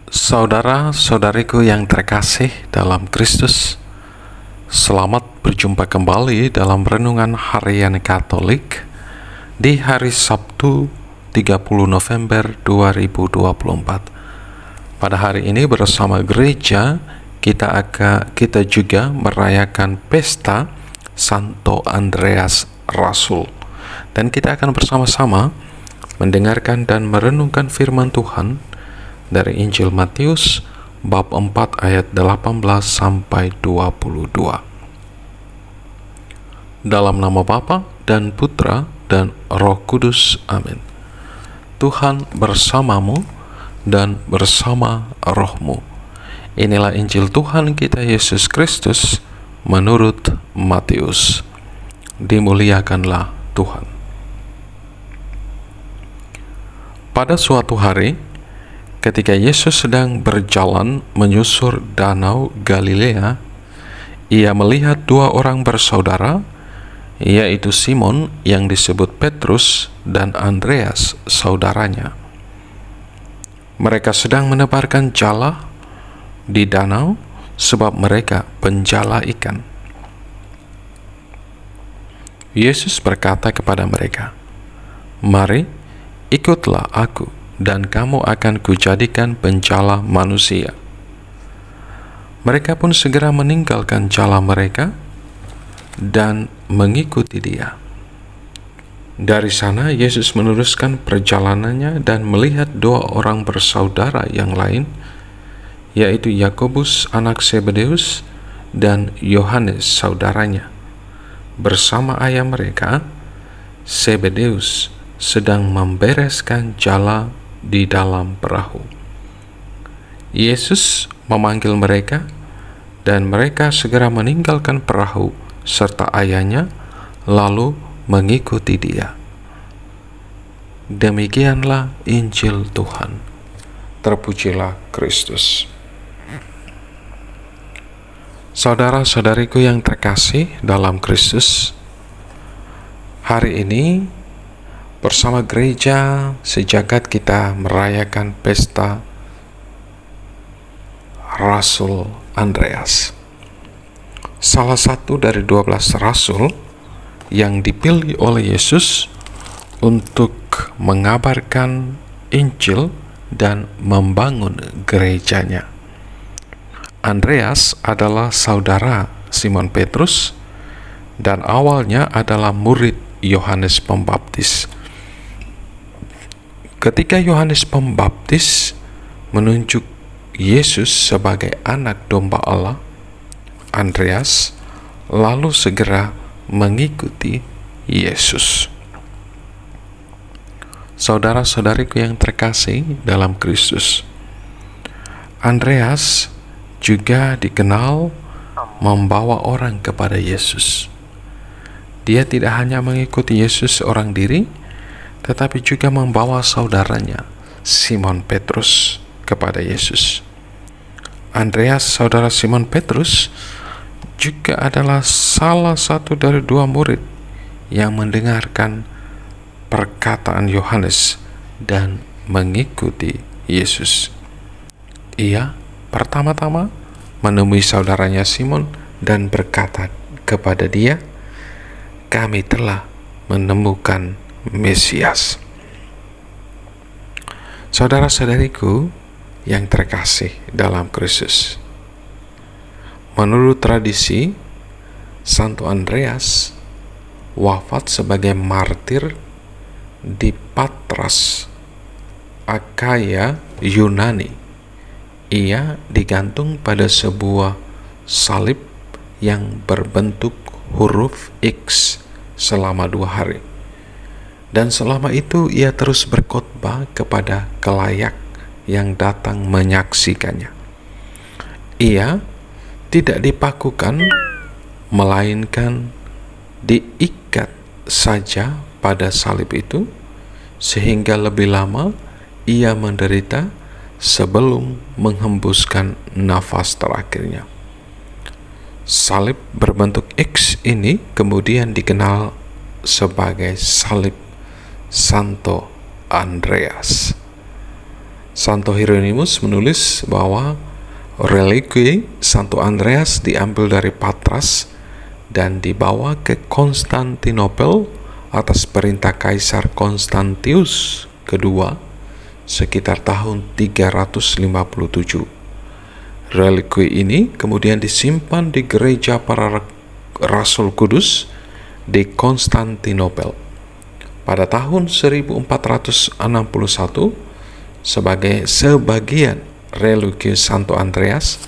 Saudara-saudariku yang terkasih dalam Kristus, selamat berjumpa kembali dalam Renungan Harian Katolik di hari Sabtu 30 November 2024. Pada hari ini bersama gereja kita juga merayakan pesta Santo Andreas Rasul. Dan kita akan bersama-sama mendengarkan dan merenungkan firman Tuhan dari Injil Matius bab 4 ayat 18 sampai 22. Dalam nama Bapa dan Putra dan Roh Kudus. Amin. Tuhan bersamamu dan bersama rohmu. Inilah Injil Tuhan kita Yesus Kristus menurut Matius. Dimuliakanlah Tuhan. Pada suatu hari, ketika Yesus sedang berjalan menyusur danau Galilea, ia melihat dua orang bersaudara, yaitu Simon yang disebut Petrus dan Andreas saudaranya. Mereka sedang menebarkan jala di danau sebab mereka penjala ikan. Yesus berkata kepada mereka, "Mari, ikutlah aku, dan kamu akan kujadikan penjala manusia." Mereka pun segera meninggalkan jala mereka dan mengikuti Dia. Dari sana Yesus meneruskan perjalanannya dan melihat dua orang bersaudara yang lain, yaitu Yakobus anak Zebedeus dan Yohanes saudaranya. Bersama ayah mereka, Zebedeus, sedang membereskan jala di dalam perahu. Yesus memanggil mereka, dan mereka segera meninggalkan perahu serta ayahnya, lalu mengikuti Dia. Demikianlah Injil Tuhan. Terpujilah Kristus. Saudara-saudariku yang terkasih dalam Kristus, hari ini bersama gereja sejagat kita merayakan pesta Rasul Andreas, salah satu dari 12 rasul yang dipilih oleh Yesus untuk mengabarkan Injil dan membangun gerejanya. Andreas adalah saudara Simon Petrus dan awalnya adalah murid Yohanes Pembaptis. Ketika Yohanes Pembaptis menunjuk Yesus sebagai anak domba Allah, Andreas lalu segera mengikuti Yesus. Saudara-saudariku yang terkasih dalam Kristus, Andreas juga dikenal membawa orang kepada Yesus. Dia tidak hanya mengikuti Yesus seorang diri, tetapi juga membawa saudaranya, Simon Petrus, kepada Yesus. Andreas, saudara Simon Petrus, juga adalah salah satu dari dua murid yang mendengarkan perkataan Yohanes dan mengikuti Yesus. Ia pertama-tama menemui saudaranya Simon dan berkata kepada dia, "Kami telah menemukan Mesias." Saudara-saudariku yang terkasih dalam Kristus, menurut tradisi, Santo Andreas wafat sebagai martir di Patras, Akhaia, Yunani. Ia digantung pada sebuah salib yang berbentuk huruf X selama 2 hari. Dan selama itu ia terus berkhotbah kepada khalayak yang datang menyaksikannya. Ia tidak dipakukan, melainkan diikat saja pada salib itu, sehingga lebih lama ia menderita sebelum menghembuskan nafas terakhirnya. Salib berbentuk X ini kemudian dikenal sebagai salib Santo Andreas. Santo Hieronymus menulis bahwa reliki Santo Andreas diambil dari Patras dan dibawa ke Konstantinopel atas perintah Kaisar Konstantius II sekitar tahun 357. Reliki ini kemudian disimpan di gereja para Rasul Kudus di Konstantinopel. Pada tahun 1461, sebagian religi Santo Andreas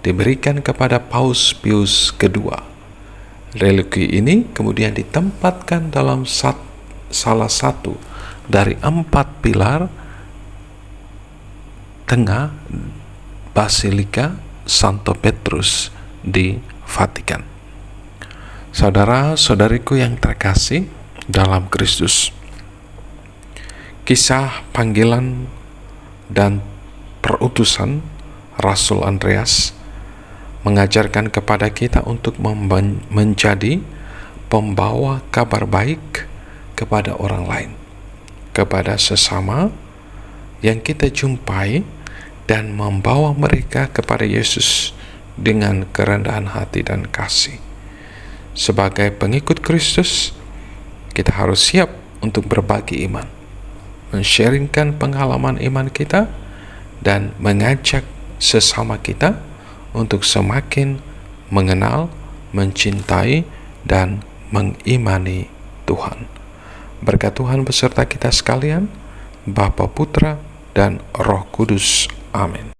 diberikan kepada Paus Pius II. Religi ini kemudian ditempatkan dalam salah satu dari 4 pilar tengah Basilika Santo Petrus di Vatikan. Saudara-saudariku yang terkasih dalam Kristus, kisah panggilan dan perutusan Rasul Andreas mengajarkan kepada kita untuk menjadi pembawa kabar baik kepada orang lain, kepada sesama yang kita jumpai, dan membawa mereka kepada Yesus dengan kerendahan hati dan kasih. Sebagai pengikut Kristus, kita harus siap untuk berbagi iman, men-sharingkan pengalaman iman kita, dan mengajak sesama kita untuk semakin mengenal, mencintai, dan mengimani Tuhan. Berkat Tuhan beserta kita sekalian, Bapa, Putra, dan Roh Kudus. Amin.